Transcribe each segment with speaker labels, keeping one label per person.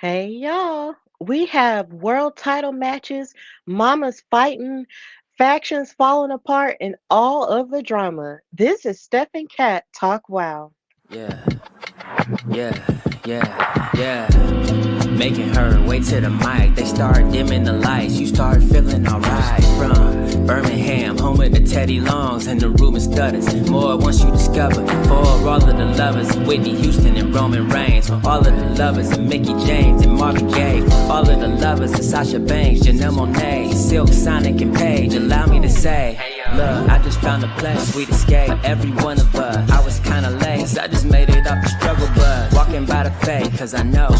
Speaker 1: Hey y'all, we have world title matches, mamas fighting, factions falling apart, and all of the drama. This is Steph and Cat Talk Wow.
Speaker 2: Yeah, yeah. Making her way to the mic. They start dimming the lights. You start feeling alright. From Birmingham, home of the Teddy Longs and the Ruben Studders. More once you discover. For all of the lovers, Whitney Houston and Roman Reigns. For all of the lovers of Mickey James and Marvin Gaye. For all of the lovers of Sasha Banks, Janelle Monáe, Silk, Sonic, and Paige. Allow me to say, look, I just found a place, sweet escape. Every one of us, I was kinda late, so I just made it off the struggle bus. Walking by the fake, cause I know.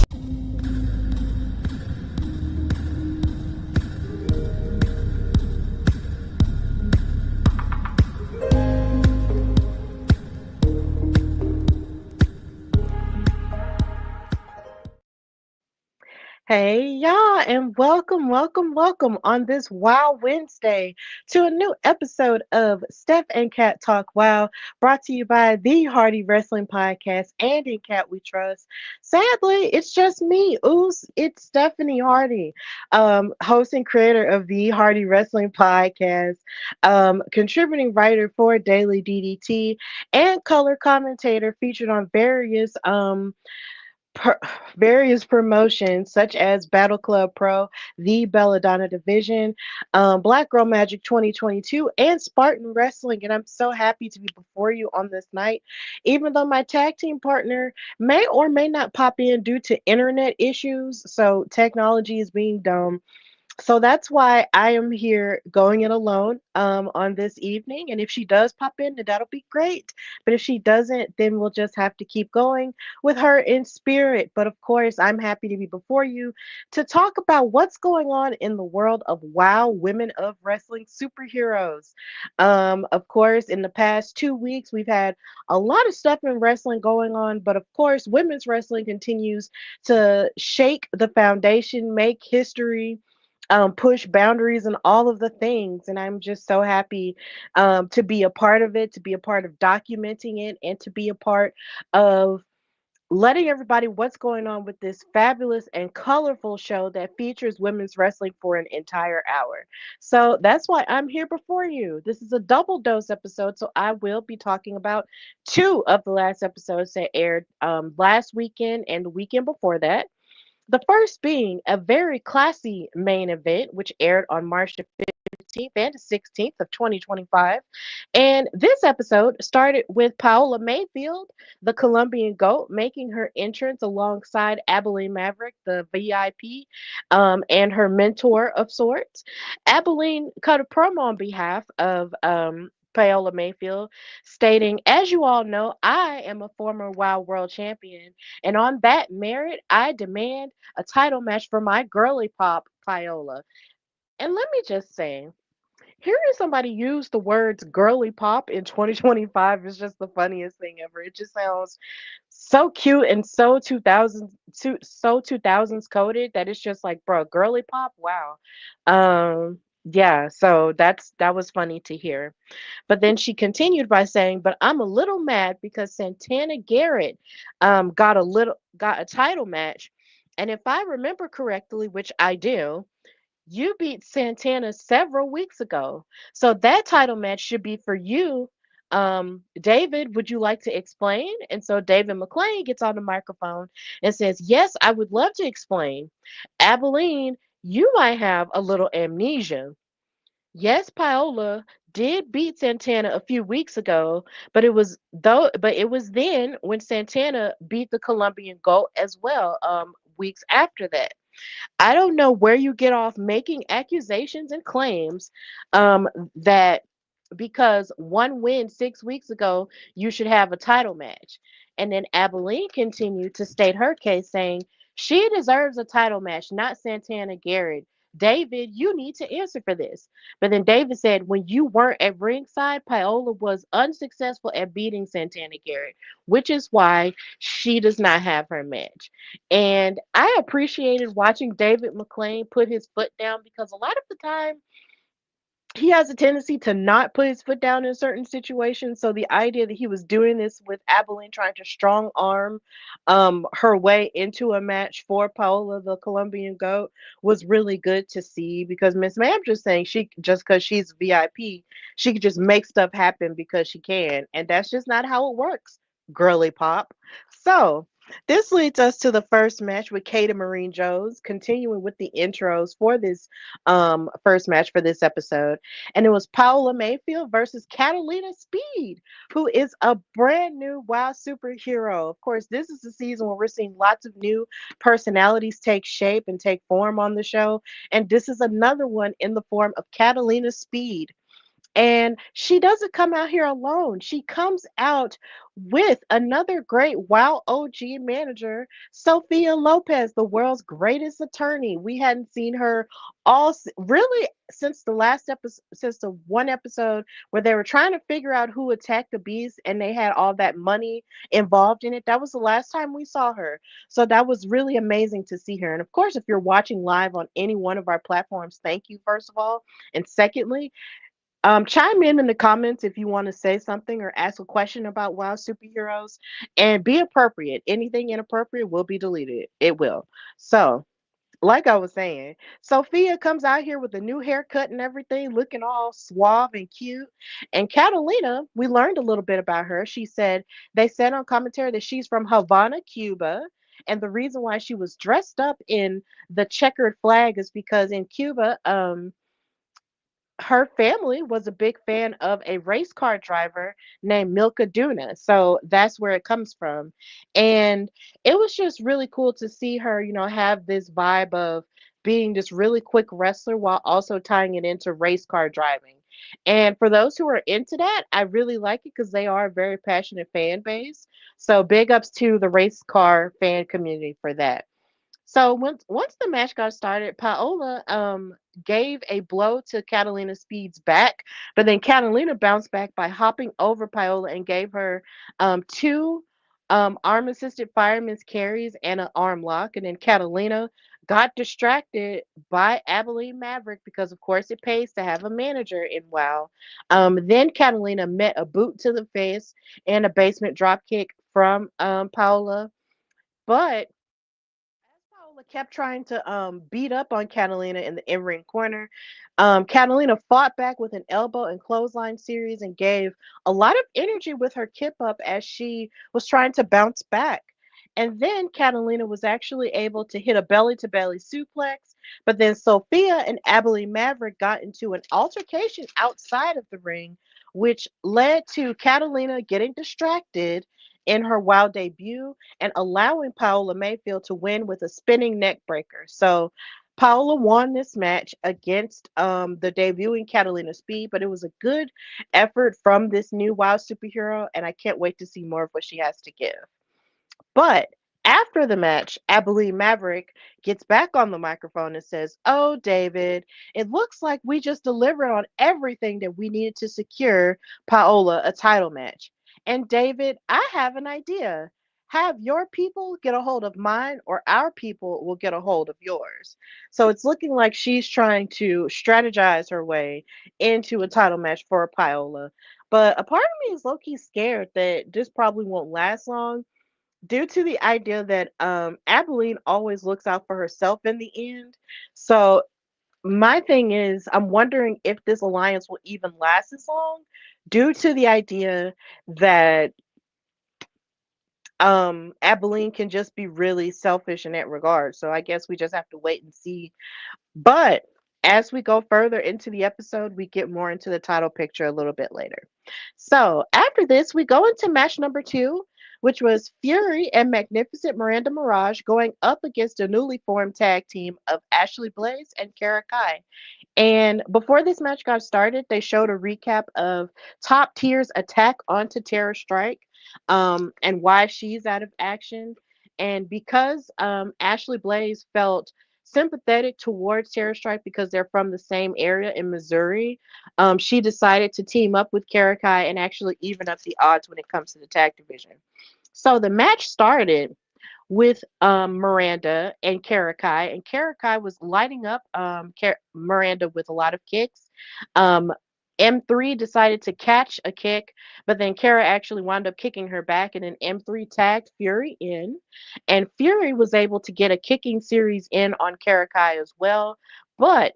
Speaker 1: Hey y'all, and welcome on this Wow Wednesday to a new episode of Steph and Cat Talk Wow, brought to you by the Hardy Wrestling Podcast and in Cat We Trust. Sadly, it's just me, it's Stephanie Hardy, host and creator of the Hardy Wrestling Podcast, contributing writer for Daily DDT, and color commentator featured on per- various promotions such as Battle Club Pro, the Belladonna Division, Black Girl Magic 2022, and Spartan Wrestling. And I'm so happy to be before you on this night, even though my tag team partner may or may not pop in due to internet issues. So technology is being dumb. So that's why I am here going it alone on this evening. And if she does pop in, then that'll be great. But if she doesn't, then we'll just have to keep going with her in spirit. But of course, I'm happy to be before you to talk about what's going on in the world of WoW Women of Wrestling superheroes. Of course, in the past 2 weeks, we've had a lot of stuff in wrestling going on. But of course, women's wrestling continues to shake the foundation, make history, push boundaries and all of the things. And I'm just so happy to be a part of it, to be a part of documenting it, and to be a part of letting everybody what's going on with this fabulous and colorful show that features women's wrestling for an entire hour. So that's why I'm here before you. This is a double dose episode, so I will be talking about two of the last episodes that aired last weekend and the weekend before that. The first being a very classy main event, which aired on March the 15th and the 16th of 2025. And this episode started with Paola Mayfield, the Colombian GOAT, making her entrance alongside Abilene Maverick, the VIP, and her mentor of sorts. Abilene cut a promo on behalf of Paola Mayfield, stating, "As you all know, I am a former Wild World Champion, and on that merit, I demand a title match for my girly pop, Paola." And let me just say, hearing somebody use the words girly pop in 2025 is just the funniest thing ever. It just sounds so cute and so 2000s coded that it's just like, bro, girly pop, wow. Yeah, so that was funny to hear. But then she continued by saying, "But I'm a little mad because Santana Garrett got a title match, and if I remember correctly, which I do, you beat Santana several weeks ago. So that title match should be for you. David, would you like to explain?" And so David McClain gets on the microphone and says, "Yes, I would love to explain. Abilene, you might have a little amnesia. Yes, Paola did beat Santana a few weeks ago, but it was then when Santana beat the Colombian GOAT as well, weeks after that. I don't know where you get off making accusations and claims that because one win 6 weeks ago, you should have a title match." And then Abilene continued to state her case, saying, "She deserves a title match, not Santana Garrett. David, you need to answer for this." But then David said, "When you weren't at ringside, Paola was unsuccessful at beating Santana Garrett, which is why she does not have her match." And I appreciated watching David McClain put his foot down because a lot of the time he has a tendency to not put his foot down in certain situations. So the idea that he was doing this with Abilene, trying to strong arm her way into a match for Paola the Colombian GOAT, was really good to see, because Miss Ma'am just saying she, just because she's VIP, she could just make stuff happen because she can. And that's just not how it works, girly pop. So this leads us to the first match with Kate and Marine Jones, continuing with the intros for this first match for this episode. And it was Paola Mayfield versus Catalina Speed, who is a brand new WoW superhero. Of course, this is the season where we're seeing lots of new personalities take shape and take form on the show. And this is another one in the form of Catalina Speed. And she doesn't come out here alone. She comes out with another great WoW OG manager, Sophia Lopez, the world's greatest attorney. We hadn't seen her really since the last episode, since the one episode where they were trying to figure out who attacked the beast and they had all that money involved in it. That was the last time we saw her. So that was really amazing to see her. And of course, if you're watching live on any one of our platforms, thank you, first of all. And secondly, chime in the comments if you want to say something or ask a question about WoW superheroes, and be appropriate. Anything inappropriate will be deleted. It will. So, like I was saying, Sophia comes out here with a new haircut and everything, looking all suave and cute. And Catalina, we learned a little bit about her. She said, they said on commentary that she's from Havana, Cuba. And the reason why she was dressed up in the checkered flag is because in Cuba, her family was a big fan of a race car driver named Milka Duna. So that's where it comes from. And it was just really cool to see her, have this vibe of being this really quick wrestler while also tying it into race car driving. And for those who are into that, I really like it because they are a very passionate fan base. So big ups to the race car fan community for that. So once the match got started, Paola gave a blow to Catalina Speed's back, but then Catalina bounced back by hopping over Paola and gave her two arm assisted fireman's carries and an arm lock. And then Catalina got distracted by Abilene Maverick because, of course, it pays to have a manager in WoW. Then Catalina met a boot to the face and a basement drop kick from Paola. But as Paola kept trying to beat up on Catalina in the in-ring corner, Catalina fought back with an elbow and clothesline series and gave a lot of energy with her kip up as she was trying to bounce back. And then Catalina was actually able to hit a belly to belly suplex. But then Sophia and Abilene Maverick got into an altercation outside of the ring, which led to Catalina getting distracted in her WoW debut and allowing Paola Mayfield to win with a spinning neck breaker. So Paola won this match against the debuting Catalina Speed, but it was a good effort from this new WoW superhero, and I can't wait to see more of what she has to give. But after the match, Abilene Maverick gets back on the microphone and says, "Oh, David, it looks like we just delivered on everything that we needed to secure Paola a title match. And David, I have an idea. Have your people get a hold of mine, or our people will get a hold of yours." So it's looking like she's trying to strategize her way into a title match for Paola. But a part of me is low key scared that this probably won't last long, due to the idea that Abilene always looks out for herself in the end. So my thing is, I'm wondering if this alliance will even last as long, due to the idea that Abilene can just be really selfish in that regard. So I guess we just have to wait and see. But as we go further into the episode, we get more into the title picture a little bit later. So after this, we go into match number 2, which was Fury and Magnificent Miranda Mirage going up against a newly formed tag team of Ashley Blaze and Kara Kai. And before this match got started, they showed a recap of Top Tier's attack onto Terra Strike, and why she's out of action. And because Ashley Blaze felt sympathetic towards Terra Strike because they're from the same area in Missouri, she decided to team up with Karakai and actually even up the odds when it comes to the tag division. So the match started with Miranda and Karakai, and Karakai was lighting up Miranda with a lot of kicks. Um, M3 decided to catch a kick, but then Kara actually wound up kicking her back, and then M3 tagged Fury in, and Fury was able to get a kicking series in on Karakai as well. But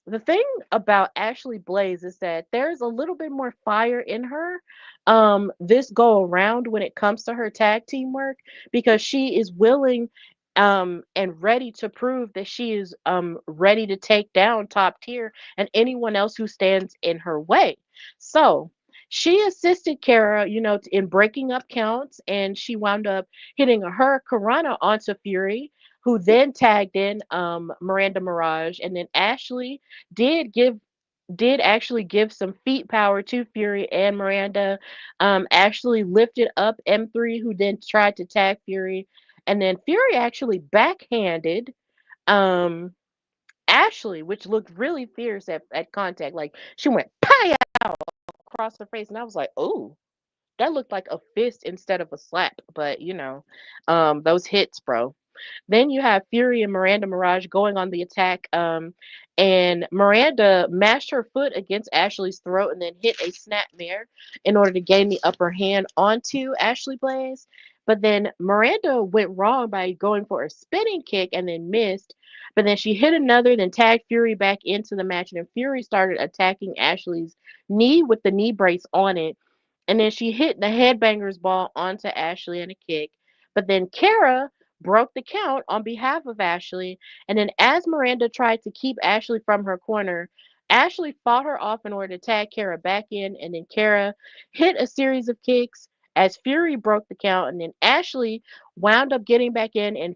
Speaker 1: the thing about Ashley Blaze is that there's a little bit more fire in her this go around when it comes to her tag team work, because she is willing and ready to prove that she is ready to take down top tier and anyone else who stands in her way. So she assisted Kara, in breaking up counts, and she wound up hitting a Hurricanrana onto Fury, who then tagged in Miranda Mirage, and then Ashley did give did actually give some feet power to Fury and Miranda. Actually lifted up M3, who then tried to tag Fury, and then Fury actually backhanded um Ashley, which looked really fierce at contact. Like she went pow across her face, and I was like, oh, that looked like a fist instead of a slap. But those hits, bro. Then you have Fury and Miranda Mirage going on the attack. And Miranda mashed her foot against Ashley's throat and then hit a snapmare in order to gain the upper hand onto Ashley Blaze. But then Miranda went wrong by going for a spinning kick and then missed. But then she hit another, then tagged Fury back into the match. And then Fury started attacking Ashley's knee with the knee brace on it. And then she hit the headbanger's ball onto Ashley in a kick. But then Kara broke the count on behalf of Ashley. And then as Miranda tried to keep Ashley from her corner, Ashley fought her off in order to tag Kara back in. And then Kara hit a series of kicks as Fury broke the count. And then Ashley wound up getting back in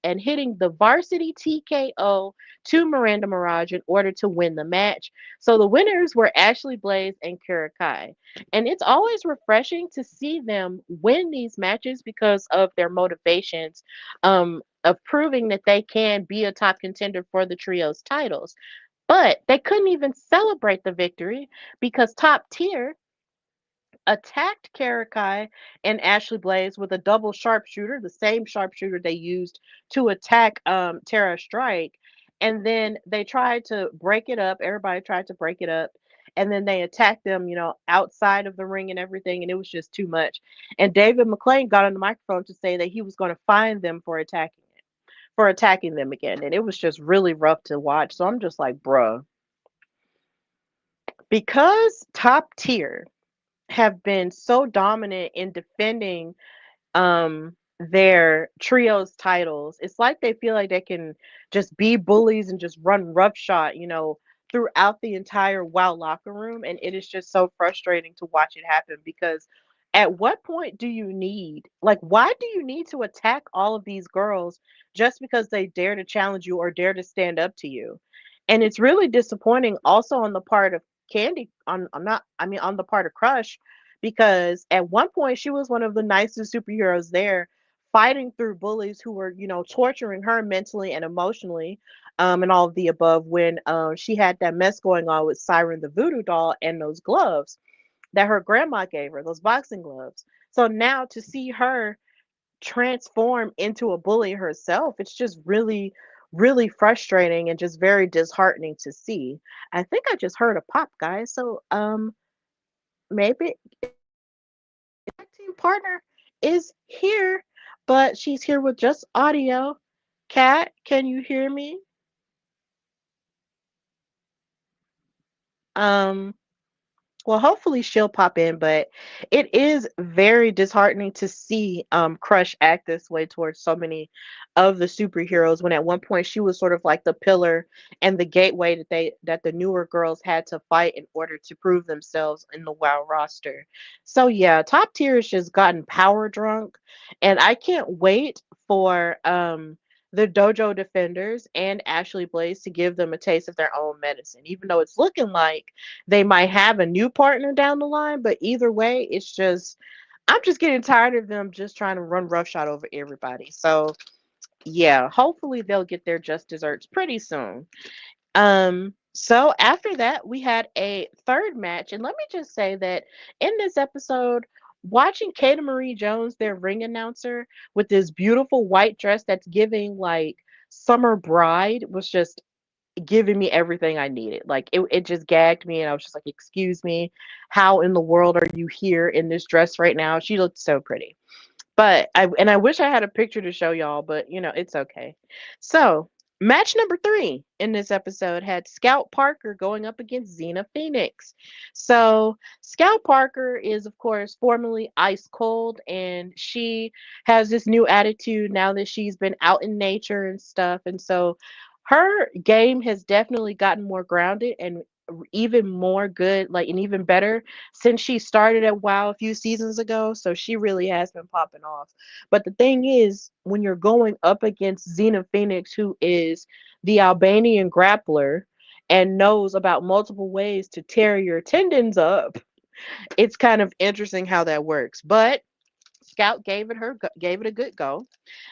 Speaker 1: and hitting the varsity TKO to Miranda Mirage in order to win the match. So the winners were Ashley Blaze and Kara Kai. And it's always refreshing to see them win these matches because of their motivations, of proving that they can be a top contender for the trios titles. But they couldn't even celebrate the victory because top tier attacked Karakai and Ashley Blaze with a double sharpshooter, the same sharpshooter they used to attack Tara Strike. And then they tried to break it up. Everybody tried to break it up. And then they attacked them, outside of the ring and everything. And it was just too much. And David McClain got on the microphone to say that he was going to fine them for attacking them again. And it was just really rough to watch. So I'm just like, bruh, because top tier have been so dominant in defending their trios titles, it's like they feel like they can just be bullies and just run roughshod, throughout the entire WoW locker room. And it is just so frustrating to watch it happen because at what point do you need, like, why do you need to attack all of these girls just because they dare to challenge you or dare to stand up to you? And it's really disappointing also on the part of Candy, on not, I mean, on the part of Crush, because at one point she was one of the nicest superheroes there, fighting through bullies who were, torturing her mentally and emotionally, and all of the above when she had that mess going on with Siren the Voodoo doll and those gloves that her grandma gave her, those boxing gloves. So now to see her transform into a bully herself, it's just really, really frustrating and just very disheartening to see. I think I just heard a pop, guys. So maybe tag team partner is here, but she's here with just audio. Kat, can you hear me? Um, well, hopefully she'll pop in, but it is very disheartening to see Crush act this way towards so many of the superheroes when at one point she was sort of like the pillar and the gateway that the newer girls had to fight in order to prove themselves in the WoW roster. So yeah, top tier has just gotten power drunk, and I can't wait for the Dojo Defenders and Ashley Blaze to give them a taste of their own medicine, even though it's looking like they might have a new partner down the line. But either way, it's just, I'm just getting tired of them just trying to run roughshod over everybody. So yeah, hopefully they'll get their just desserts pretty soon. So after that, we had a third match, and let me just say that in this episode, watching Kata Marie Jones, their ring announcer, with this beautiful white dress that's giving like summer bride was just giving me everything I needed. Like it just gagged me and I was just like, excuse me, how in the world are you here in this dress right now? She looked so pretty. But I wish I had a picture to show y'all, but it's okay. So, match number 3 in this episode had Scout Parker going up against Xena Phoenix. So, Scout Parker is of course formerly Ice Cold, and she has this new attitude now that she's been out in nature and stuff. And so her game has definitely gotten more grounded and even more good, like, and even better since she started at WoW a few seasons ago. So she really has been popping off. But the thing is, when you're going up against Xena Phoenix, who is the Albanian grappler and knows about multiple ways to tear your tendons up, it's kind of interesting how that works. But Scout gave it a good go.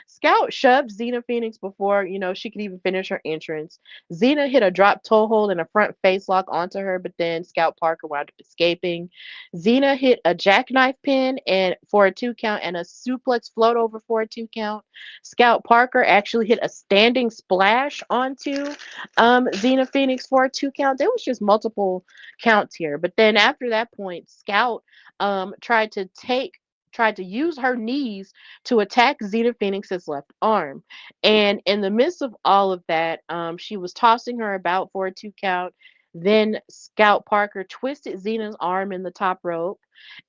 Speaker 1: Scout shoved Xena Phoenix before, she could even finish her entrance. Xena hit a drop toe hold and a front face lock onto her, but then Scout Parker wound up escaping. Xena hit a jackknife pin and for a 2 count and a suplex float over for a 2 count. Scout Parker actually hit a standing splash onto Xena Phoenix for a 2 count. There was just multiple counts here. But then after that point, Scout tried to use her knees to attack Xena Phoenix's left arm. And in the midst of all of that, she was tossing her about for a 2 count. Then Scout Parker twisted Xena's arm in the top rope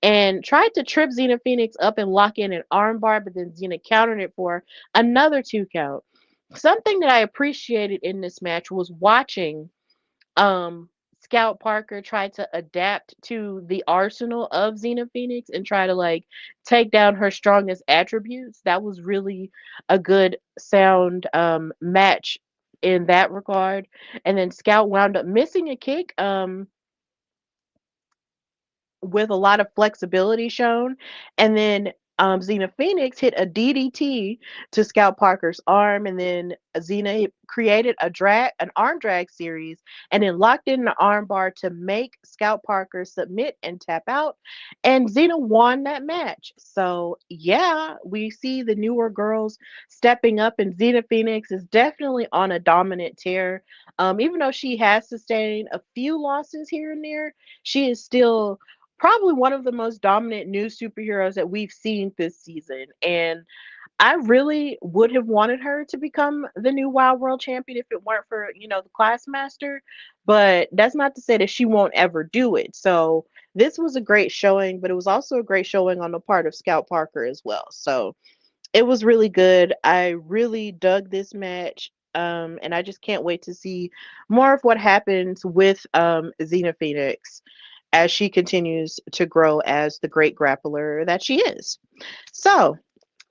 Speaker 1: and tried to trip Xena Phoenix up and lock in an armbar, but then Xena countered it for another 2 count. Something that I appreciated in this match was watching um Scout Parker tried to adapt to the arsenal of Xena Phoenix and try to like take down her strongest attributes. That was really a good sound match in that regard. And then Scout wound up missing a kick with a lot of flexibility shown. And then Xena Phoenix hit a DDT to Scout Parker's arm, and then Xena created an arm drag series, and then locked in an arm bar to make Scout Parker submit and tap out, and Xena won that match. So yeah, we see the newer girls stepping up, and Xena Phoenix is definitely on a dominant tear. Even though she has sustained a few losses here and there, she is still probably one of the most dominant new superheroes that we've seen this season. And I really would have wanted her to become the new Wild World Champion if it weren't for, the Classmaster. But that's not to say that she won't ever do it. So this was a great showing, but it was also a great showing on the part of Scout Parker as well. So it was really good. I really dug this match. And I just can't wait to see more of what happens with Xena Phoenix as she continues to grow as the great grappler that she is. So,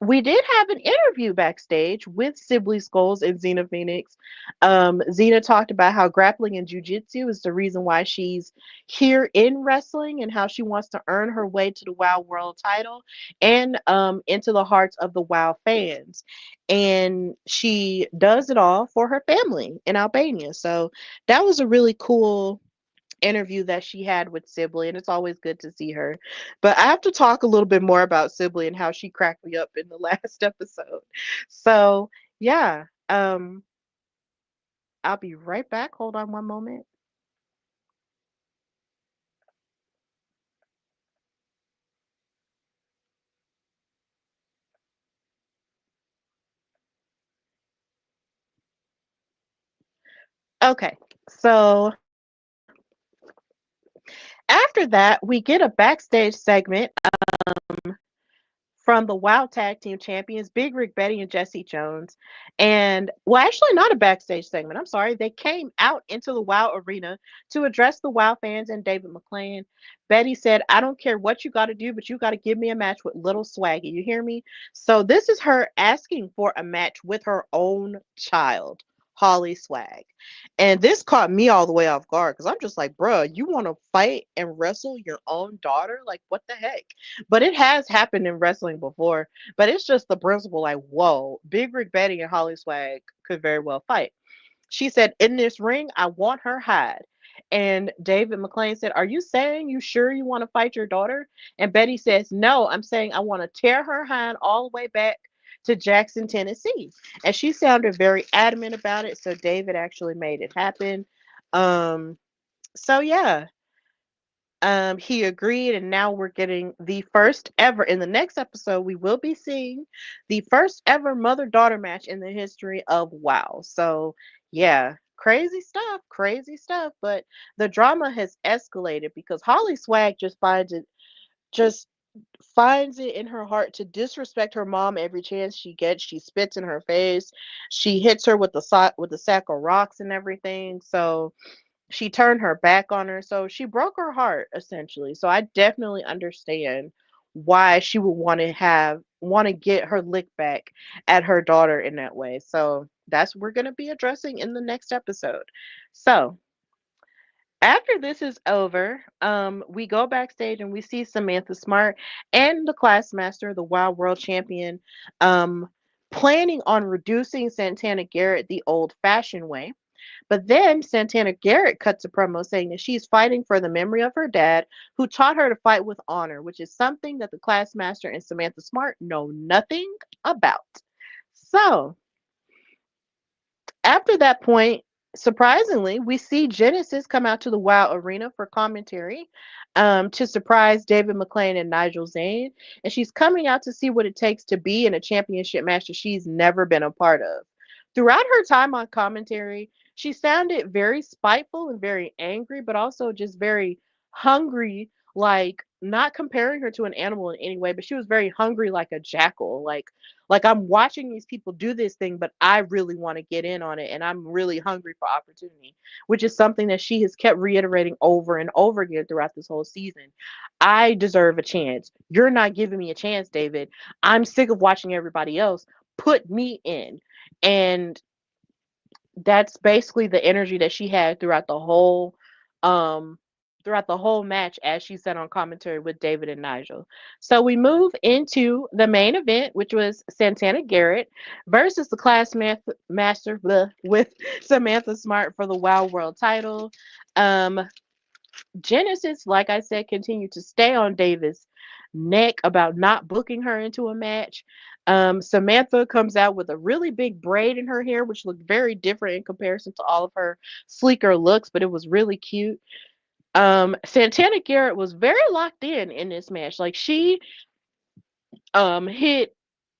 Speaker 1: we did have an interview backstage with Sibley Skulls and Xena Phoenix. Xena talked about how grappling and jujitsu is the reason why she's here in wrestling and how she wants to earn her way to the WoW World title and into the hearts of the WoW fans. And she does it all for her family in Albania. So that was a really cool interview that she had with Sibley, and it's always good to see her. But I have to talk a little bit more about Sibley and how she cracked me up in the last episode. So yeah, I'll be right back. Hold on one moment. Okay, so after that, we get a backstage segment from the WoW Tag Team Champions, Big Rick Betty and Jesse Jones. And, well, actually, not a backstage segment. I'm sorry. They came out into the WoW arena to address the WoW fans and David McClain. Betty said, I don't care what you got to do, but you got to give me a match with Little Swaggy. You hear me? So, this is her asking for a match with her own child. Holly Swag. And this caught me all the way off guard because I'm just like, bruh, you want to fight and wrestle your own daughter? Like, what the heck? But it has happened in wrestling before. But it's just the principle like, whoa, Big Rick Betty and Holly Swag could very well fight. She said, in this ring, I want her hide. And David McClain said, "Are you saying you sure you want to fight your daughter?" And Betty says, "No, I'm saying I want to tear her hind all the way back to Jackson, Tennessee." And she sounded very adamant about it. So David actually made it happen. Um, so yeah, he agreed, and now we're getting the first ever. In the next episode, we will be seeing the first ever mother daughter match in the history of WoW. So, yeah, crazy stuff, crazy stuff. But the drama has escalated because Holly Swag just finds it in her heart to disrespect her mom every chance she gets. She spits in her face. She hits her with the sack of rocks and everything. So she turned her back on her. So she broke her heart essentially. So I definitely understand why she would want to get her lick back at her daughter in that way. So that's what we're going to be addressing in the next episode. So after this is over, we go backstage and we see Samantha Smart and the Classmaster, the Wild World Champion, um, planning on reducing Santana Garrett the old-fashioned way. But then Santana Garrett cuts a promo saying that she's fighting for the memory of her dad, who taught her to fight with honor, which is something that the Classmaster and Samantha Smart know nothing about. So after that point, surprisingly, we see Genesis come out to the WoW arena for commentary, to surprise David McClain and Nigel Zane. And she's coming out to see what it takes to be in a championship match that she's never been a part of. Throughout her time on commentary, she sounded very spiteful and very angry, but also just very hungry, like not comparing her to an animal in any way, but she was very hungry like a jackal. Like I'm watching these people do this thing, but I really want to get in on it and I'm really hungry for opportunity, which is something that she has kept reiterating over and over again throughout this whole season. I deserve a chance. You're not giving me a chance, David. I'm sick of watching everybody else. Put me in. And that's basically the energy that she had um throughout the whole match as she said on commentary with David and Nigel. So we move into the main event, which was Santana Garrett versus the master with Samantha Smart for the Wild World title. Um Genesis, like I said, continued to stay on Davis' neck about not booking her into a match. Samantha comes out with a really big braid in her hair, which looked very different in comparison to all of her sleeker looks, but it was really cute. Santana Garrett was very locked in this match. Like she hit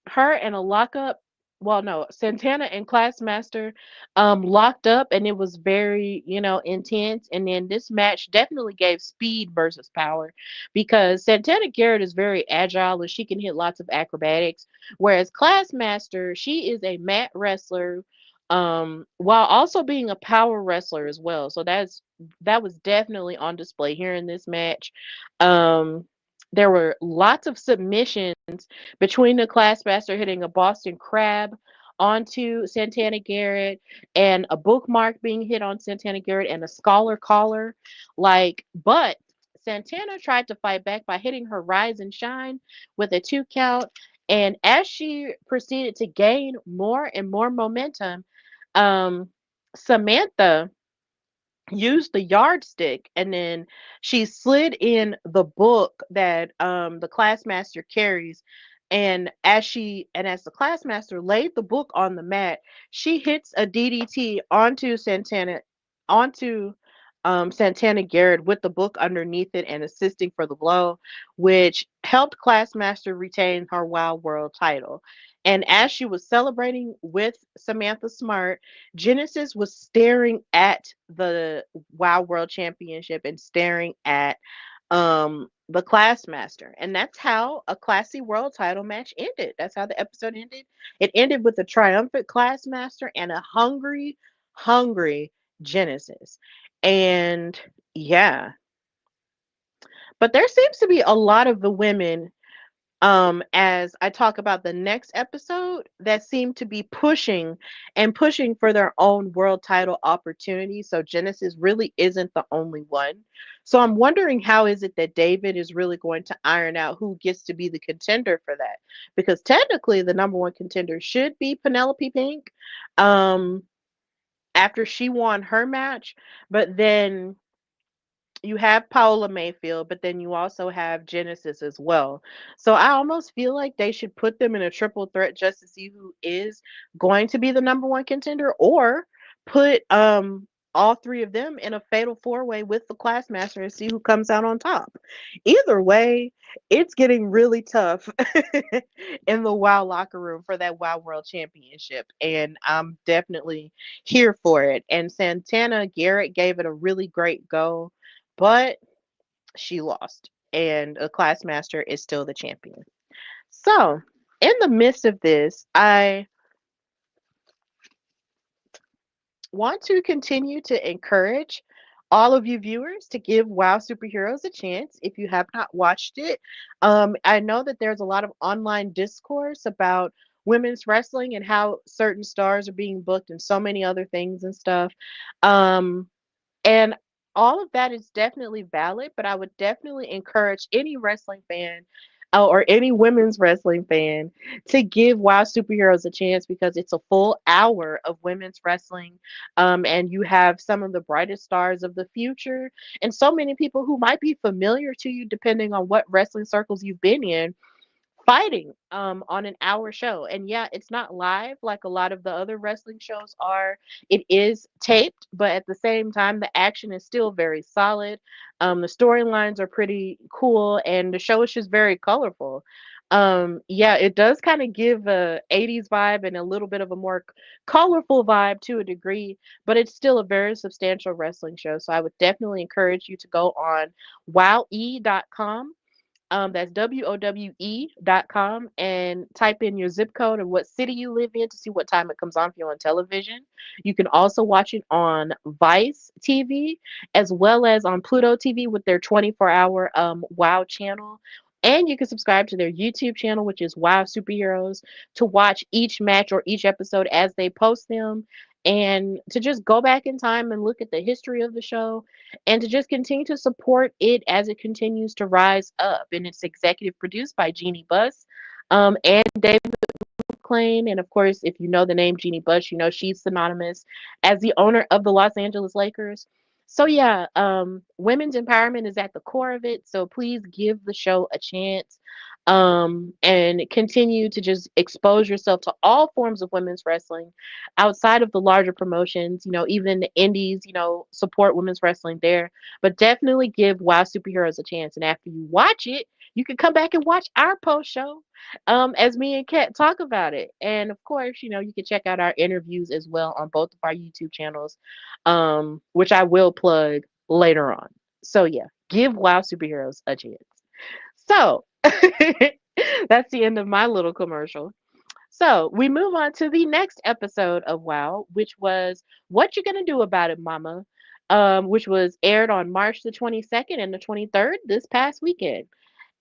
Speaker 1: her and a lockup. Well, no, Santana and Classmaster locked up, and it was very, intense. And then this match definitely gave speed versus power because Santana Garrett is very agile and she can hit lots of acrobatics, whereas Classmaster, she is a mat wrestler, while also being a power wrestler as well. So that was definitely on display here in this match. There were lots of submissions between the Classmaster hitting a Boston Crab onto Santana Garrett and a bookmark being hit on Santana Garrett and a scholar collar. But Santana tried to fight back by hitting her Rise and Shine with a 2 count. And as she proceeded to gain more and more momentum, um, Samantha used the yardstick and then she slid in the book that the classmaster carries, and as the classmaster laid the book on the mat, she hits a DDT onto Santana Garrett with the book underneath it and assisting for the blow, which helped Classmaster retain her Wild World title. And as she was celebrating with Samantha Smart, Genesis was staring at the Wild World Championship and staring at the Classmaster. And that's how a classy world title match ended. That's how the episode ended. It ended with a triumphant Classmaster and a hungry Genesis. And yeah, but there seems to be a lot of the women, as I talk about the next episode, that seem to be pushing for their own world title opportunity. So Genesis really isn't the only one. So I'm wondering, how is it that David is really going to iron out who gets to be the contender for that? Because technically the number one contender should be Penelope Pink, um, after she won her match, but then you have Paola Mayfield, but then you also have Genesis as well. So I almost feel like they should put them in a triple threat just to see who is going to be the number one contender, or put all three of them in a fatal four way with the Classmaster and see who comes out on top. Either way, it's getting really tough in the WoW locker room for that WoW World Championship, and I'm definitely here for it. And Santana Garrett gave it a really great go, but she lost, and a Classmaster is still the champion. So, in the midst of this, I want to continue to encourage all of you viewers to give WoW Superheroes a chance if you have not watched it. I know that there's a lot of online discourse about women's wrestling and how certain stars are being booked and so many other things and stuff. Um, And all of that is definitely valid, but I would definitely encourage any wrestling fan, or any women's wrestling fan, to give WoW Superheroes a chance, because it's a full hour of women's wrestling. And you have some of the brightest stars of the future and so many people who might be familiar to you depending on what wrestling circles you've been in, fighting on an hour show. And yeah, it's not live like a lot of the other wrestling shows are. It is taped, but at the same time the action is still very solid. The storylines are pretty cool, and the show is just very colorful. Yeah, it does kind of give a 80s vibe and a little bit of a more colorful vibe to a degree, but it's still a very substantial wrestling show. So I would definitely encourage you to go on wowe.com. That's WOWE.com, and type in your zip code and what city you live in to see what time it comes on for you on television. You can also watch it on Vice TV as well as on Pluto TV with their 24-hour WoW channel. And you can subscribe to their YouTube channel, which is WoW Superheroes, to watch each match or each episode as they post them, and to just go back in time and look at the history of the show, and to just continue to support it as it continues to rise up. And it's executive produced by Jeannie Buss, and David McClain. And of course, if you know the name Jeannie Buss, you know she's synonymous as the owner of the Los Angeles Lakers. So yeah, women's empowerment is at the core of it. So please give the show a chance, and continue to just expose yourself to all forms of women's wrestling outside of the larger promotions. Even in the indies, support women's wrestling there, but definitely give WoW Superheroes a chance. And after you watch it, you can come back and watch our post show, as me and Kat talk about it. And of course, you can check out our interviews as well on both of our YouTube channels, which I will plug later on. So yeah, give WoW Superheroes a chance. So that's the end of my little commercial. So we move on to the next episode of WoW, which was What You Gonna Do About It, Mama, which was aired on March the 22nd and the 23rd this past weekend.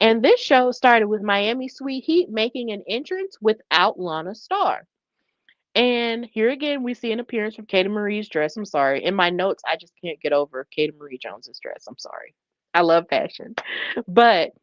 Speaker 1: And this show started with Miami Sweet Heat making an entrance without Lana Starr. And here again, we see an appearance from Katie Marie's dress. I'm sorry. In my notes, I just can't get over Katie Marie Jones's dress. I'm sorry. I love fashion. But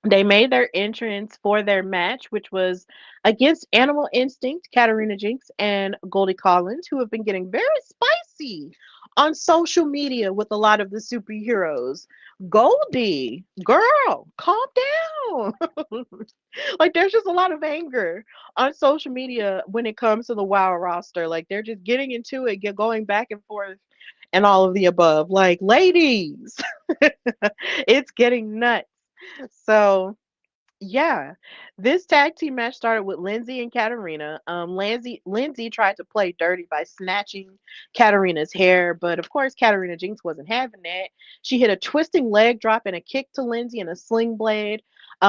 Speaker 1: they made their entrance for their match, which was against Animal Instinct, Katarina Jinx, and Goldie Collins, who have been getting very spicy on social media with a lot of the superheroes. Goldie, girl, calm down. Like, there's just a lot of anger on social media when it comes to the WoW roster. Like, they're just getting into it, going back and forth, and all of the above. Like, ladies, it's getting nuts. So yeah, this tag team match started with Lindsay and Katarina. Lindsay tried to play dirty by snatching Katarina's hair, but of course Katarina Jinx wasn't having that. She hit a twisting leg drop and a kick to Lindsay and a sling blade,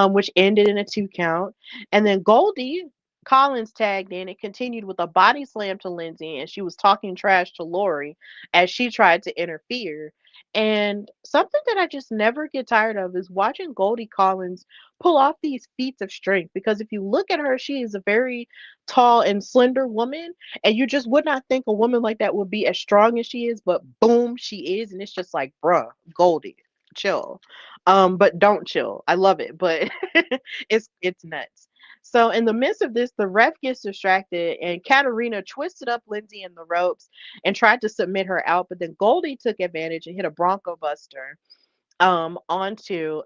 Speaker 1: which ended in a 2 count. And then Goldie Collins tagged in. It continued with a body slam to Lindsay, and she was talking trash to Lori as she tried to interfere. And something that I just never get tired of is watching Goldie Collins pull off these feats of strength, because if you look at her, she is a very tall and slender woman, and you just would not think a woman like that would be as strong as she is, but boom, she is. And it's just like, bruh, Goldie, chill. But don't chill. I love it, but it's nuts. So in the midst of this, the ref gets distracted and Katarina twisted up Lindsay in the ropes and tried to submit her out, but then Goldie took advantage and hit a Bronco Buster onto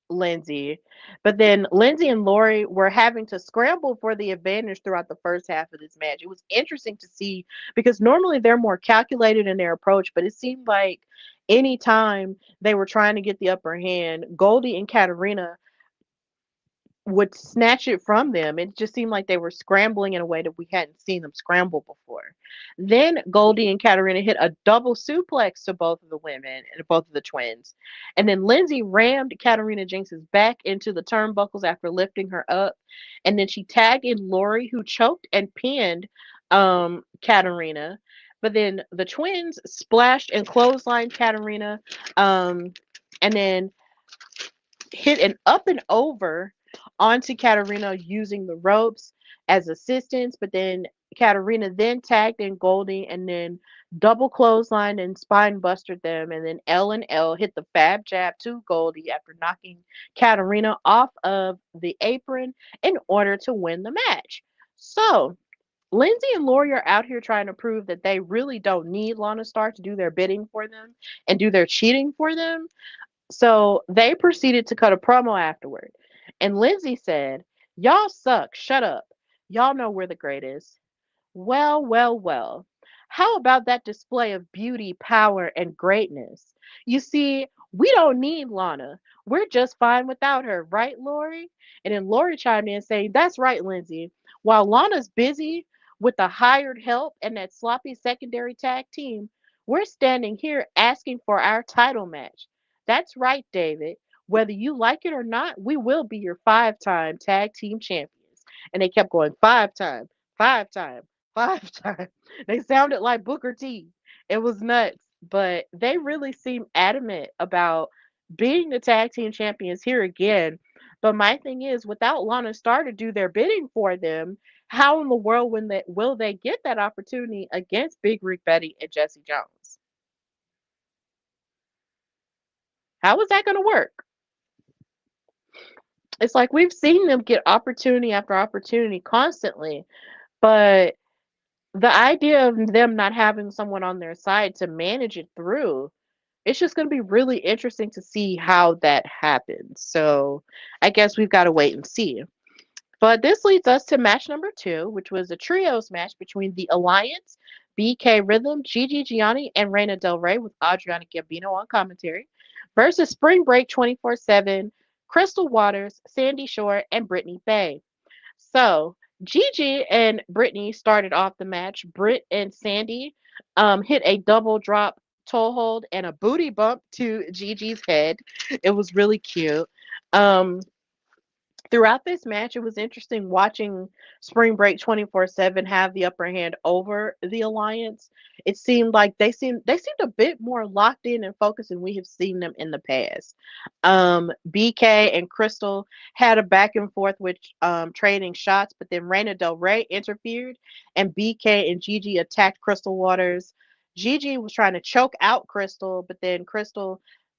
Speaker 1: Lindsay. But then Lindsay and Lori were having to scramble for the advantage throughout the first half of this match. It was interesting to see because normally they're more calculated in their approach, but it seemed like anytime they were trying to get the upper hand, Goldie and Katarina would snatch it from them. It just seemed like they were scrambling in a way that we hadn't seen them scramble before. Then Goldie and Katarina hit a double suplex to both of the women and both of the twins. And then Lindsay rammed Katarina Jinx's back into the turnbuckles after lifting her up. And then she tagged in Lori, who choked and pinned Katarina. But then the twins splashed and clotheslined Katarina. And then hit an up and over onto Katarina using the ropes as assistance, but then Katarina then tagged in Goldie and then double clothesline and spine busted them, and then L and L hit the fab jab to Goldie after knocking Katarina off of the apron in order to win the match. So Lindsay and Lori are out here trying to prove that they really don't need Lana Star to do their bidding for them and do their cheating for them. So they proceeded to cut a promo afterward. And Lindsay said, "Y'all suck. Shut up. Y'all know we're the greatest." Well, well, well. How about that display of beauty, power, and greatness? You see, we don't need Lana. We're just fine without her, right, Lori? And then Lori chimed in saying, "That's right, Lindsay. While Lana's busy with the hired help and that sloppy secondary tag team, we're standing here asking for our title match. That's right, David. Whether you like it or not, we will be your 5-time tag team champions." And they kept going 5 time, 5 time, 5 time. They sounded like Booker T. It was nuts, but they really seem adamant about being the tag team champions here again. But my thing is, without Lana Star to do their bidding for them, how in the world will they get that opportunity against Big Rig Betty and Jesse Jones? How is that going to work? It's like we've seen them get opportunity after opportunity constantly, but the idea of them not having someone on their side to manage it through, it's just going to be really interesting to see how that happens. So I guess we've got to wait and see. But this leads us to match number 2, which was a trios match between the Alliance, BK Rhythm, Gigi Gianni, and Reina Del Rey with Adriana Gambino on commentary, versus Spring Break 24/7, Crystal Waters, Sandy Shore, and Brittany Bay. So Gigi and Brittany started off the match. Britt and Sandy hit a double drop toe hold and a booty bump to Gigi's head. It was really cute. Um, Throughout this match, it was interesting watching Spring Break 24/7 have the upper hand over the Alliance. It seemed like they seemed a bit more locked in and focused than we have seen them in the past. BK and Crystal had a back and forth with trading shots, but then Reina Del Rey interfered, and BK and Gigi attacked Crystal Waters. Gigi was trying to choke out Crystal,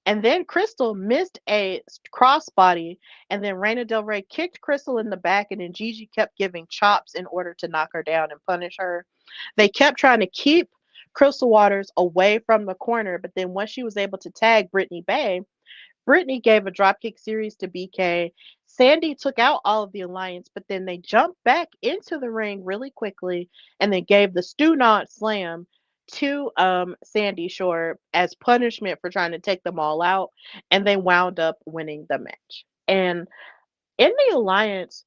Speaker 1: and then Crystal missed a crossbody, and then Reina Del Rey kicked Crystal in the back, and then Gigi kept giving chops in order to knock her down and punish her. They kept trying to keep Crystal Waters away from the corner, but then once she was able to tag Brittany Bay, Brittany gave a dropkick series to BK. Sandy took out all of the Alliance, but then they jumped back into the ring really quickly and then gave the Stu Knot Slam to Sandy Shore as punishment for trying to take them all out, and they wound up winning the match. And in the Alliance,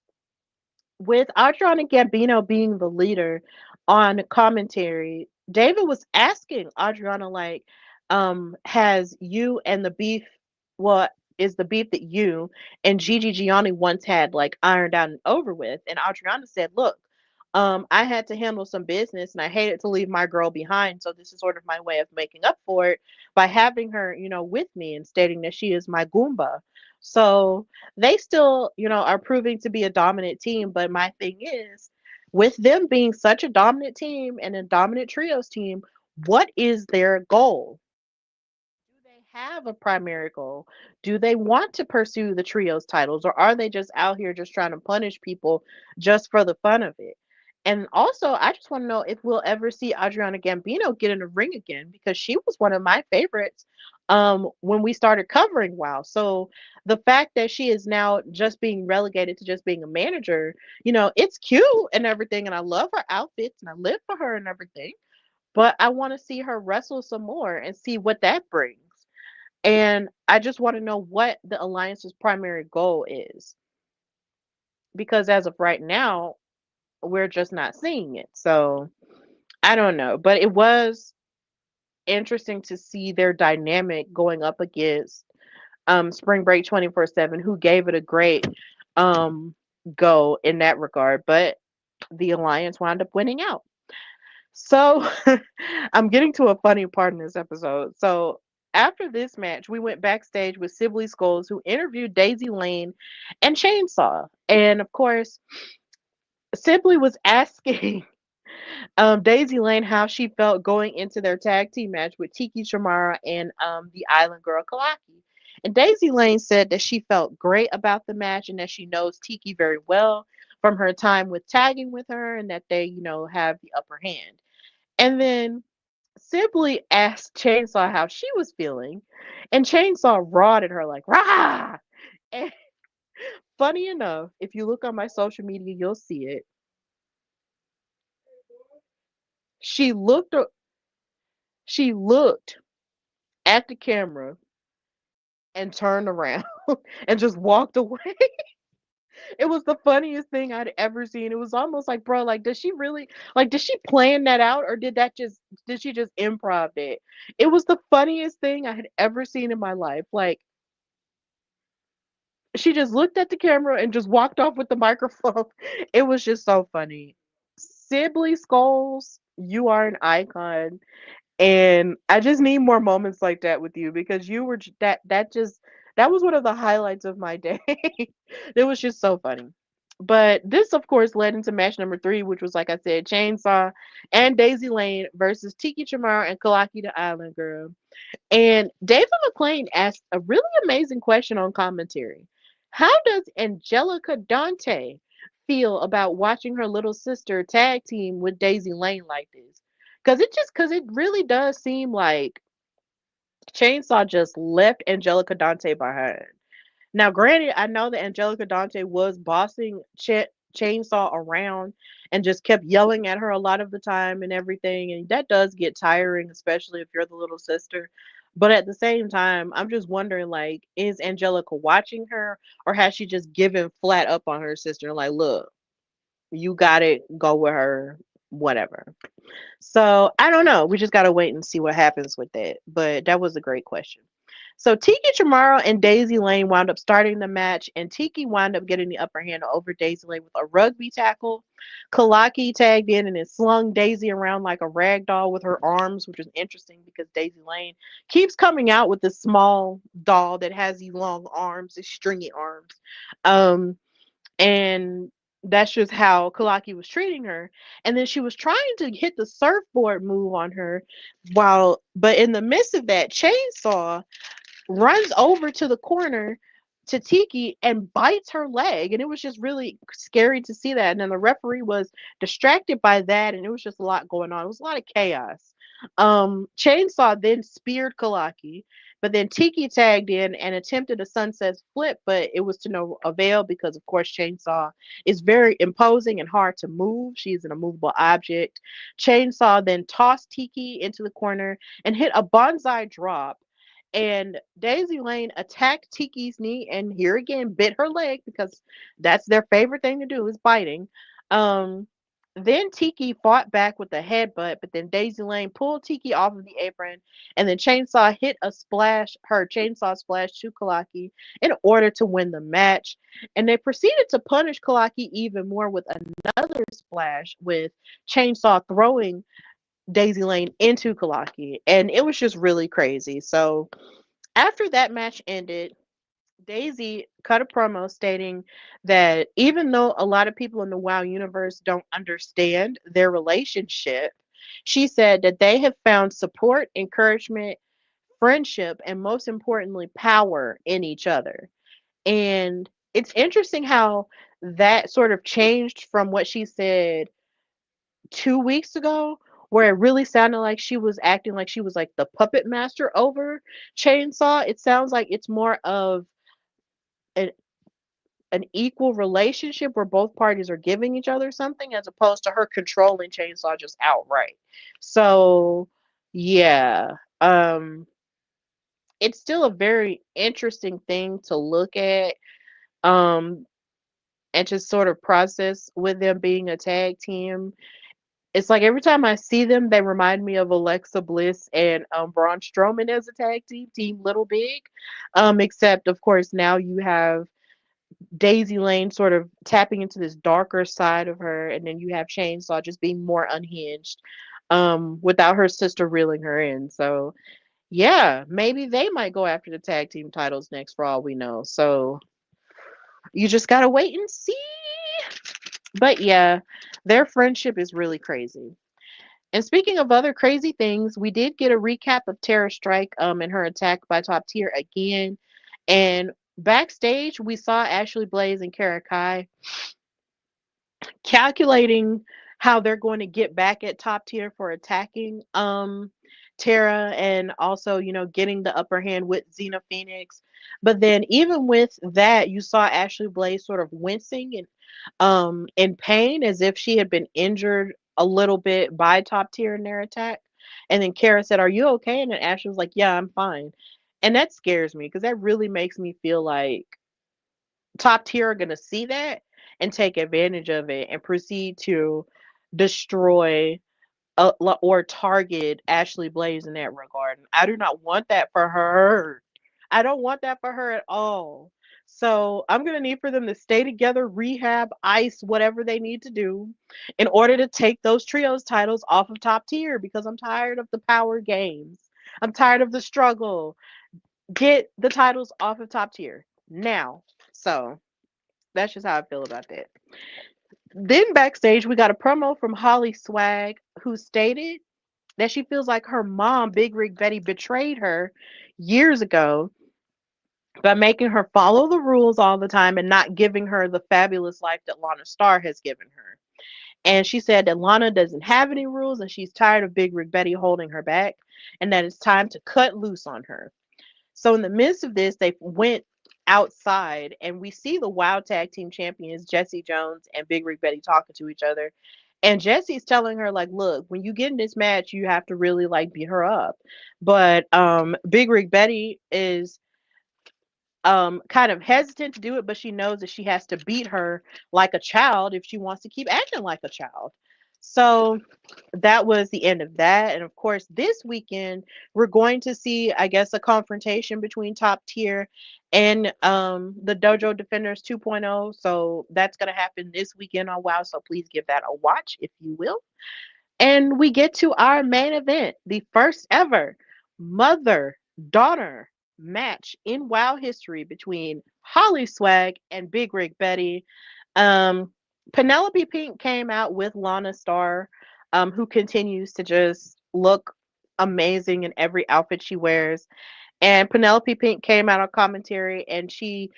Speaker 1: with Adriana Gambino being the leader on commentary, David was asking Adriana, like, has you and the beef, what is the beef that you and Gigi Gianni once had, like, ironed out and over with? And Adriana said, look, I had to handle some business and I hated to leave my girl behind. So this is sort of my way of making up for it by having her, with me and stating that she is my Goomba. So they still, are proving to be a dominant team. But my thing is, with them being such a dominant team and a dominant trios team, what is their goal? have a primary goal? Do they want to pursue the trios titles, or are they just out here just trying to punish people just for the fun of it? And also, I just want to know if we'll ever see Adriana Gambino get in the ring again, because she was one of my favorites when we started covering WoW. So the fact that she is now just being relegated to just being a manager, it's cute and everything, and I love her outfits and I live for her and everything, but I want to see her wrestle some more and see what that brings. And I just want to know what the alliance's primary goal is, because as of right now, we're just not seeing it. So I don't know, but it was interesting to see their dynamic going up against Spring Break 24/7, who gave it a great um go in that regard, but the alliance wound up winning out. So I'm getting to a funny part in this episode. So after this match, we went backstage with Sibley Skulls, who interviewed Daisy Lane and Chainsaw. And of course, Sibley was asking Daisy Lane how she felt going into their tag team match with Tiki Chamara and the Island Girl Kalaki. And Daisy Lane said that she felt great about the match and that she knows Tiki very well from her time with tagging with her, and that they, have the upper hand. And then Sibley asked Chainsaw how she was feeling, and Chainsaw rawed at her like, rah! And funny enough, if you look on my social media, you'll see it. She looked she looked at the camera and turned around and just walked away. It was the funniest thing I'd ever seen. It was almost like, bro, like, does she really, like, did she plan that out, or did she just improv it? It was the funniest thing I had ever seen in my life. Like, she just looked at the camera and just walked off with the microphone. It was just so funny. Sibley Skulls, you are an icon. And I just need more moments like that with you, because you were that was one of the highlights of my day. It was just so funny. But this, of course, led into match number 3, which was, like I said, Chainsaw and Daisy Lane versus Tiki Chamara and Kalaki the Island Girl. And David McClain asked a really amazing question on commentary. How does Angelica Dante feel about watching her little sister tag team with Daisy Lane like this? Because it really does seem like Chainsaw just left Angelica Dante behind. Now, granted, I know that Angelica Dante was bossing Chainsaw around and just kept yelling at her a lot of the time and everything, and that does get tiring, especially if you're the little sister. But at the same time, I'm just wondering, like, is Angelica watching her, or has she just given flat up on her sister? Like, look, you got it, go with her, whatever. So I don't know. We just gotta wait and see what happens with that. But that was a great question. So Tiki Chamorro and Daisy Lane wound up starting the match, and Tiki wound up getting the upper hand over Daisy Lane with a rugby tackle. Kalaki tagged in and then slung Daisy around like a rag doll with her arms, which was interesting because Daisy Lane keeps coming out with this small doll that has these long arms, these stringy arms. Um, and that's just how Kalaki was treating her. And then she was trying to hit the surfboard move on her, but in the midst of that, Chainsaw runs over to the corner to Tiki and bites her leg. And it was just really scary to see that. And then the referee was distracted by that, and it was just a lot going on. It was a lot of chaos. Chainsaw then speared Kalaki, but then Tiki tagged in and attempted a sunset flip, but it was to no avail because, of course, Chainsaw is very imposing and hard to move. She is an immovable object. Chainsaw then tossed Tiki into the corner and hit a bonsai drop, and Daisy Lane attacked Tiki's knee and here again bit her leg, because that's their favorite thing to do, is biting. Um, then Tiki fought back with a headbutt, but then Daisy Lane pulled Tiki off of the apron, and then Chainsaw hit her chainsaw splash to Kalaki in order to win the match. And they proceeded to punish Kalaki even more with another splash, with Chainsaw throwing Daisy Lane into Kalaki, and it was just really crazy. So after that match ended, Daisy cut a promo stating that even though a lot of people in the WoW universe don't understand their relationship, she said that they have found support, encouragement, friendship, and most importantly, power in each other. And it's interesting how that sort of changed from what she said 2 weeks ago, where it really sounded like she was acting like she was like the puppet master over Chainsaw. It sounds like it's more of an equal relationship where both parties are giving each other something as opposed to her controlling Chainsaw just outright. So yeah. It's still a very interesting thing to look at. Um and just sort of process with them being a tag team. It's like every time I see them, they remind me of Alexa Bliss and Braun Strowman as a tag team, Team Little Big. Except of course now you have Daisy Lane sort of tapping into this darker side of her, and then you have Chainsaw just being more unhinged, without her sister reeling her in. So yeah, maybe they might go after the tag team titles next for all we know. So you just gotta wait and see. But yeah, their friendship is really crazy. And speaking of other crazy things, we did get a recap of Tara Strike and her attack by Top Tier again. And backstage, we saw Ashley Blaze and Kara Kai calculating how they're going to get back at Top Tier for attacking Tara, and also, getting the upper hand with Xena Phoenix. But then even with that, you saw Ashley Blaze sort of wincing and in pain as if she had been injured a little bit by Top Tier in their attack. And then Kara said, "Are you okay?" And then Ashley was like, "Yeah, I'm fine." And that scares me because that really makes me feel like Top Tier are going to see that and take advantage of it and proceed to destroy or target Ashley Blaze in that regard. And I do not want that for her. I don't want that for her at all. So I'm gonna need for them to stay together, rehab, ice, whatever they need to do, in order to take those trios titles off of Top Tier because I'm tired of the power games. I'm tired of the struggle. Get the titles off of Top Tier now. So that's just how I feel about that. Then backstage, we got a promo from Holly Swag, who stated that she feels like her mom, Big Rig Betty, betrayed her years ago by making her follow the rules all the time and not giving her the fabulous life that Lana Starr has given her. And she said that Lana doesn't have any rules and she's tired of Big Rig Betty holding her back and that it's time to cut loose on her. So in the midst of this, they went outside and we see the Wild Tag Team Champions, Jesse Jones and Big Rig Betty, talking to each other. And Jesse's telling her, like, look, when you get in this match, you have to really like beat her up. But Big Rig Betty is kind of hesitant to do it, but she knows that she has to beat her like a child if she wants to keep acting like a child. So that was the end of that. And of course, this weekend we're going to see, I guess, a confrontation between Top Tier and the Dojo Defenders 2.0. So that's going to happen this weekend on WoW. So please give that a watch if you will. And we get to our main event, the first ever mother daughter match in WoW history between Holly Swag and Big Rig Betty. Um, Penelope Pink came out with Lana Starr, who continues to just look amazing in every outfit she wears. And Penelope Pink came out on commentary and she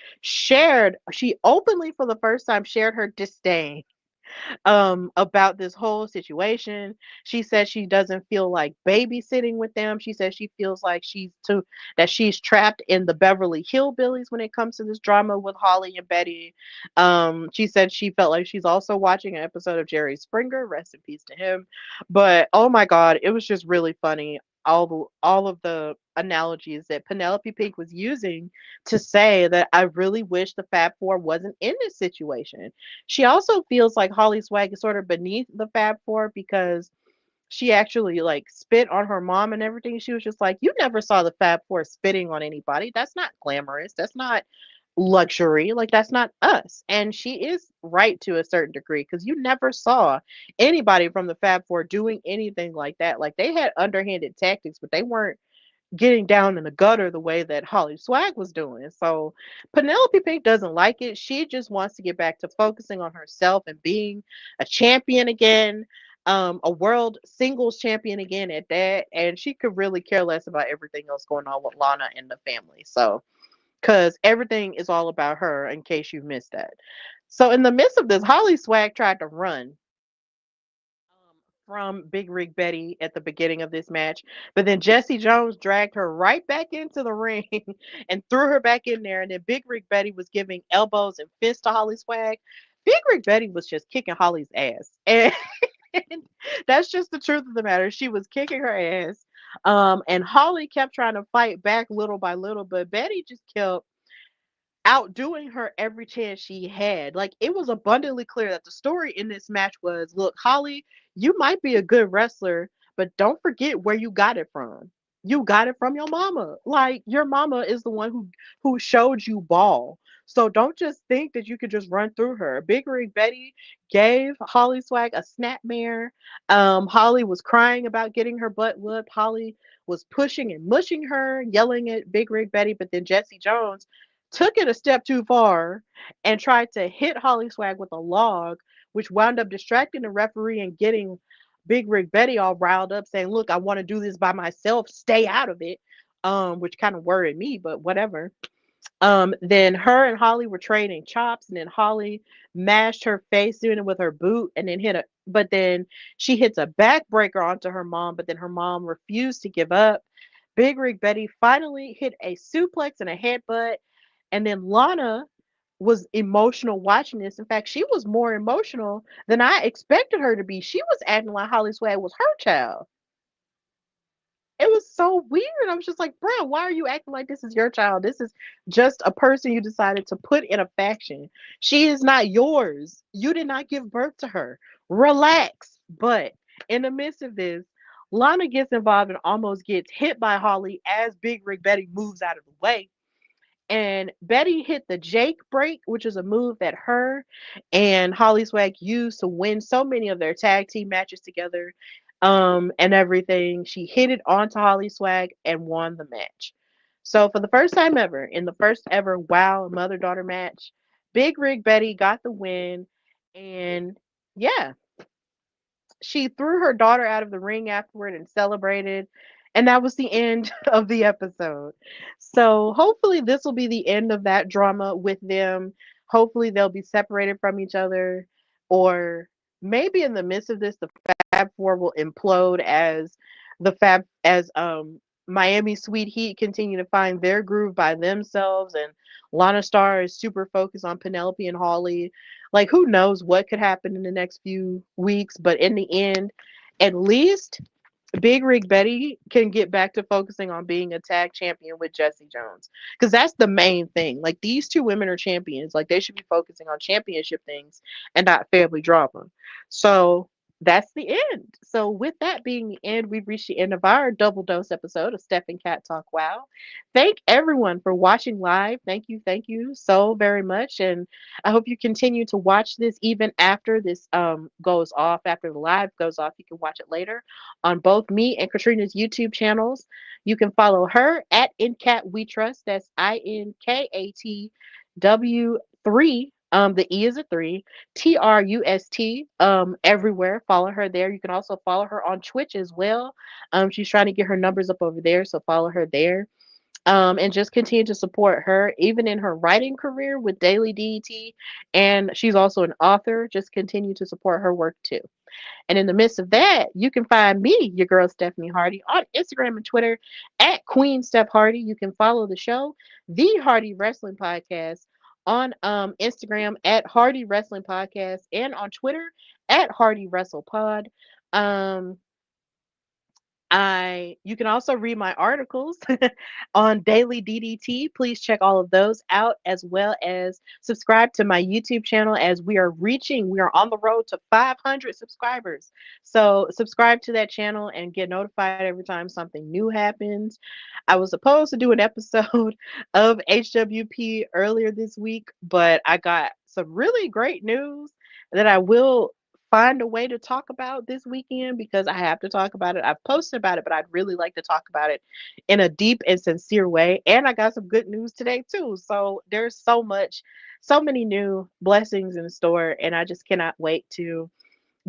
Speaker 1: openly for the first time shared her disdain about this whole situation. She says she doesn't feel like babysitting with them. She says she feels like she's trapped in the Beverly Hillbillies when it comes to this drama with Holly and Betty. She said she felt like she's also watching an episode of Jerry Springer, rest in peace to him. But oh my god, it was just really funny, all of the analogies that Penelope Pink was using to say that I really wish the Fab Four wasn't in this situation. She also feels like Holly Swag is sort of beneath the Fab Four because she actually like spit on her mom and everything. She was just like, "You never saw the Fab Four spitting on anybody. That's not glamorous. That's not luxury. Like that's not us." And she is right to a certain degree because you never saw anybody from the Fab Four doing anything like that. Like they had underhanded tactics, but they weren't getting down in the gutter the way that Holly Swag was doing. So Penelope Pink doesn't like it. She just wants to get back to focusing on herself and being a champion again. a world singles champion again at that, and she could really care less about everything else going on with Lana and the family. So, because everything is all about her, in case you missed that. So, in the midst of this, Holly Swag tried to run from Big Rig Betty at the beginning of this match, but then Jesse Jones dragged her right back into the ring and threw her back in there. And then Big Rig Betty was giving elbows and fists to Holly Swag. Big Rig Betty was just kicking Holly's ass, and that's just the truth of the matter. She was kicking her ass, and Holly kept trying to fight back little by little, but Betty just kept outdoing her every chance she had. Like, it was abundantly clear that the story in this match was, look, Holly, you might be a good wrestler, but don't forget where you got it from. You got it from your mama. Like, your mama is the one who showed you ball. So don't just think that you could just run through her. Big Rig Betty gave Holly Swag a snapmare. Holly was crying about getting her butt whooped. Holly was pushing and mushing her, yelling at Big Rig Betty, but then Jesse Jones took it a step too far and tried to hit Holly Swag with a log, which wound up distracting the referee and getting Big Rig Betty all riled up, saying, "Look, I want to do this by myself. Stay out of it." Which kind of worried me, but whatever. Then her and Holly were trading chops, and then Holly mashed her face doing it with her boot, and then but then she hits a backbreaker onto her mom, but then her mom refused to give up. Big Rig Betty finally hit a suplex and a headbutt, and then Lana was emotional watching this. In fact, she was more emotional than I expected her to be. She was acting like Holly Swag was her child. It was so weird. I was just like, bro, why are you acting like this is your child? This is just a person you decided to put in a faction. She is not yours. You did not give birth to her. Relax. But in the midst of this, Lana gets involved and almost gets hit by Holly as Big Rig Betty moves out of the way. And Betty hit the Jake break, which is a move that her and Holly Swag used to win so many of their tag team matches together, and everything. She hit it onto Holly Swag and won the match. So for the first time ever, in the first ever WoW mother daughter match, Big Rig Betty got the win, and yeah, she threw her daughter out of the ring afterward and celebrated. And that was the end of the episode. So hopefully this will be the end of that drama with them. Hopefully they'll be separated from each other. Or maybe in the midst of this, the Fab Four will implode as Miami Sweet Heat continue to find their groove by themselves, and Lana Star is super focused on Penelope and Holly. Like, who knows what could happen in the next few weeks, but in the end, at least Big Rig Betty can get back to focusing on being a tag champion with Jesse Jones. Because that's the main thing. Like, these two women are champions. Like, they should be focusing on championship things and not family drama. So that's the end. So with that being the end, we've reached the end of our double dose episode of Steph and Cat Talk Wow. Thank everyone for watching live. Thank you so very much. And I hope you continue to watch this even after this goes off, after the live goes off. You can watch it later on both me and Katrina's YouTube channels. You can follow her at InCat We Trust. That's INKATW3. The E is a three. TRUST. Everywhere. Follow her there. You can also follow her on Twitch as well. She's trying to get her numbers up over there, so follow her there. And just continue to support her, even in her writing career with Daily DET. And she's also an author. Just continue to support her work too. And in the midst of that, you can find me, your girl Stephanie Hardy, on Instagram and Twitter at Queen Steph Hardy. You can follow the show, The Hardy Wrestling Podcast, on Instagram at Hardy Wrestling Podcast and on Twitter at Hardy Wrestle Pod. Um, I You can also read my articles on Daily DDT. Please check all of those out, as well as subscribe to my YouTube channel, as we are on the road to 500 subscribers. So subscribe to that channel and get notified every time something new happens. I was supposed to do an episode of HWP earlier this week, but I got some really great news that I will find a way to talk about this weekend, because I have to talk about it. I've posted about it, but I'd really like to talk about it in a deep and sincere way. And I got some good news today too. So there's so many new blessings in store, and I just cannot wait to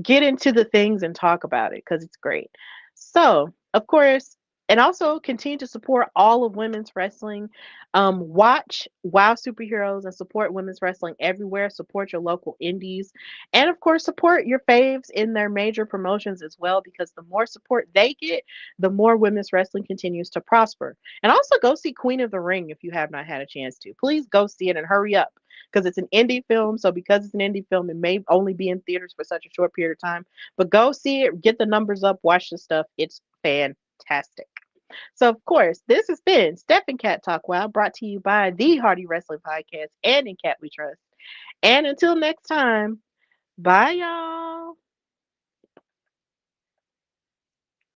Speaker 1: get into the things and talk about it because it's great. So, of course, and also continue to support all of women's wrestling. Watch Wow Superheroes and support women's wrestling everywhere. Support your local indies. And of course, support your faves in their major promotions as well because the more support they get, the more women's wrestling continues to prosper. And also go see Queen of the Ring if you have not had a chance to. Please go see it and hurry up because it's an indie film. So because it's an indie film, it may only be in theaters for such a short period of time. But go see it, get the numbers up, watch the stuff. It's fantastic. So of course, this has been Steph and Cat Talk Wild, brought to you by the Hardy Wrestling Podcast and In Cat We Trust. And until next time, bye y'all.